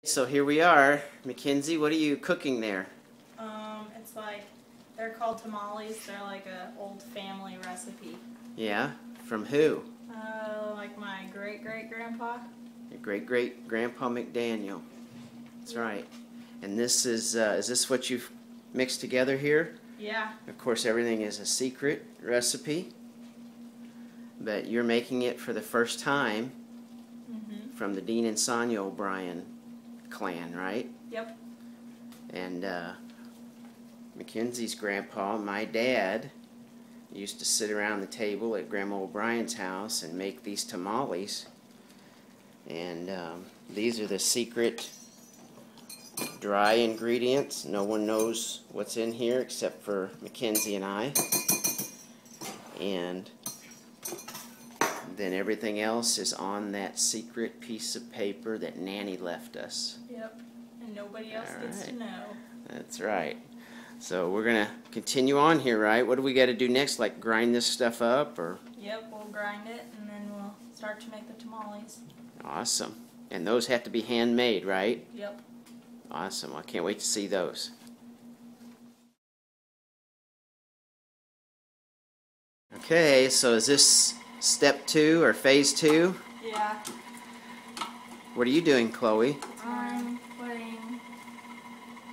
So here we are. Mackenzie, what are you cooking there? It's like, they're called tamales. They're like a old family recipe. Yeah? From who? Like my great-great-grandpa. Your great-great-grandpa Mcdaniel. That's right. And this is this what you've mixed together here? Yeah. Of course, everything is a secret recipe, but you're making it for the first time from the Dean and Sonia O'Brien clan, right? Yep. And Mackenzie's grandpa, my dad, used to sit around the table at Grandma O'Brien's house and make these tamales. And these are the secret dry ingredients. No one knows what's in here except for Mackenzie and I. And then everything else is on that secret piece of paper that Nanny left us. Yep. And nobody else gets to know. That's right. So we're going to continue on here, right? What do we got to do next? Like grind this stuff up, or? Yep, we'll grind it and then we'll start to make the tamales. Awesome. And those have to be handmade, right? Yep. Awesome. Well, I can't wait to see those. Okay, so is this step 2 or phase 2? Yeah. What are you doing, Chloe? I'm putting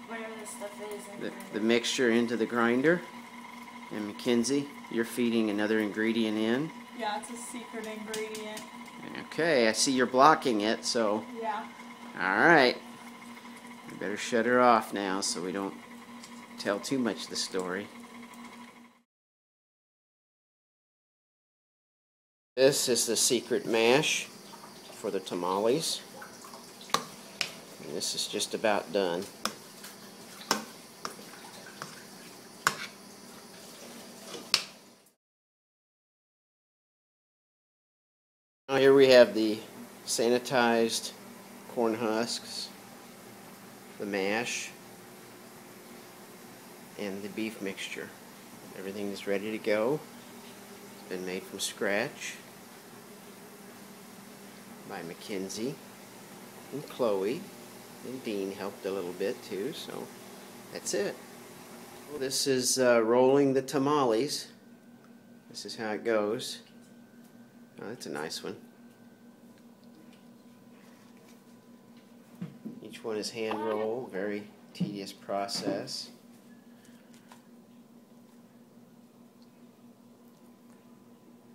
whatever this stuff is in The mixture into the grinder. And Mackenzie, you're feeding another ingredient in. Yeah, it's a secret ingredient. Okay, I see you're blocking it, so... Yeah. Alright. We better shut her off now so we don't tell too much of the story. This is the secret mash for the tamales. And this is just about done. Now here we have the sanitized corn husks, the mash, and the beef mixture. Everything is ready to go. It's been made from scratch by Mackenzie and Chloe, and Dean helped a little bit too, so that's it. This is rolling the tamales. This is how it goes. Oh, that's a nice one. Each one is hand rolled, very tedious process.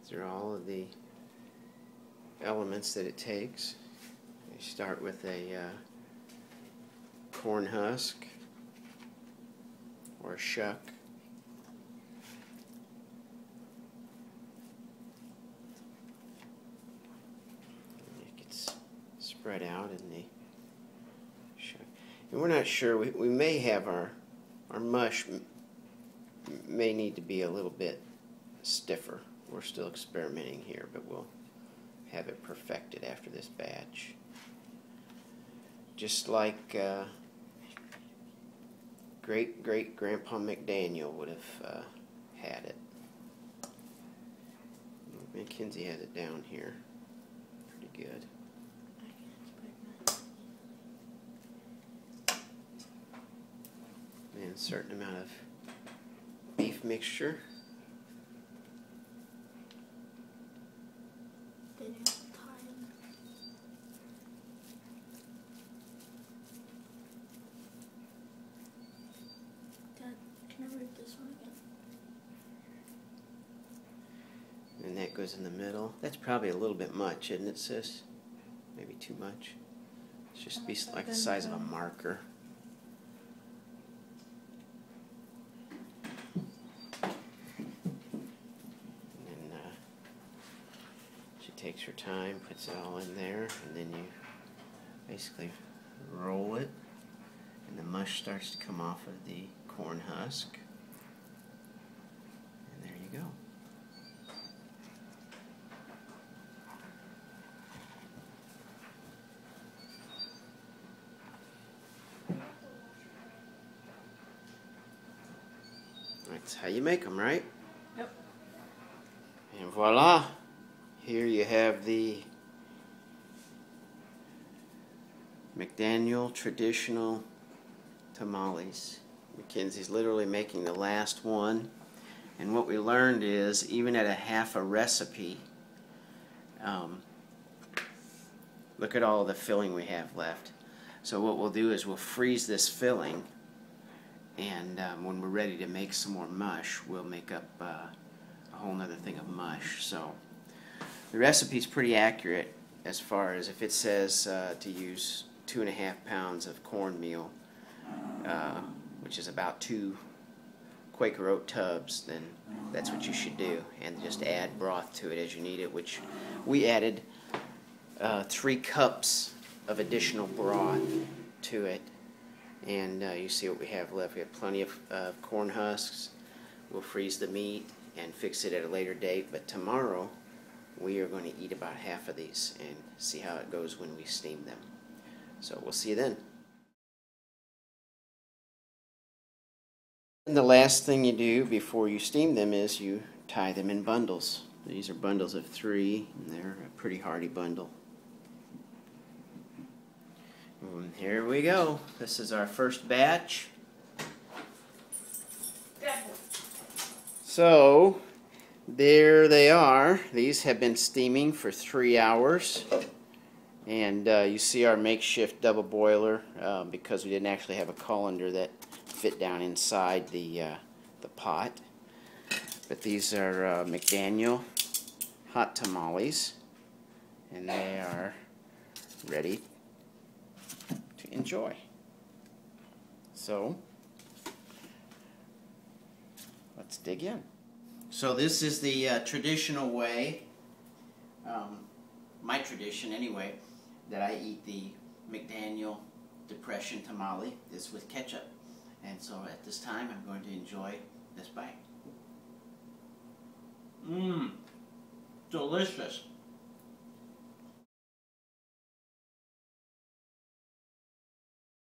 These are all of the elements that it takes. You start with a corn husk or a shuck. It gets spread out in the shuck. And we're not sure, we may have our mush may need to be a little bit stiffer. We're still experimenting here, but we'll have it perfected after this batch. Just like great-great-grandpa Mcdaniel would have had it. Mackenzie has it down here. Pretty good. And a certain amount of beef mixture. Can I read this one again? And that goes in the middle. That's probably a little bit much, isn't it, sis? Maybe too much. It's just be like the size of a marker. And then she takes her time, puts it all in there, and then you basically roll it, and the mush starts to come off of the corn husk. And there you go. That's how you make them, right? Yep. And voila! Here you have the Mcdaniel traditional tamales. Mackenzie's literally making the last one. And what we learned is, even at a half a recipe, look at all the filling we have left. So what we'll do is we'll freeze this filling, and when we're ready to make some more mush, we'll make up a whole nother thing of mush. So the recipe's pretty accurate as far as if it says to use 2.5 pounds of cornmeal, which is about 2 Quaker Oat tubs, then that's what you should do, and just add broth to it as you need it, which we added 3 cups of additional broth to it. And you see what we have left. We have plenty of corn husks. We'll freeze the meat and fix it at a later date, but tomorrow we are going to eat about half of these and see how it goes when we steam them. So we'll see you then. And the last thing you do before you steam them is you tie them in bundles. These are bundles of 3, and they're a pretty hardy bundle. And here we go. This is our first batch. So, there they are. These have been steaming for 3 hours. And you see our makeshift double boiler because we didn't actually have a colander that fit down inside the pot. But these are Mcdaniel hot tamales, and they are ready to enjoy. So let's dig in. So this is the traditional way, my tradition anyway, that I eat the Mcdaniel Depression tamale is with ketchup. And so at this time, I'm going to enjoy this bite. Mmm, delicious.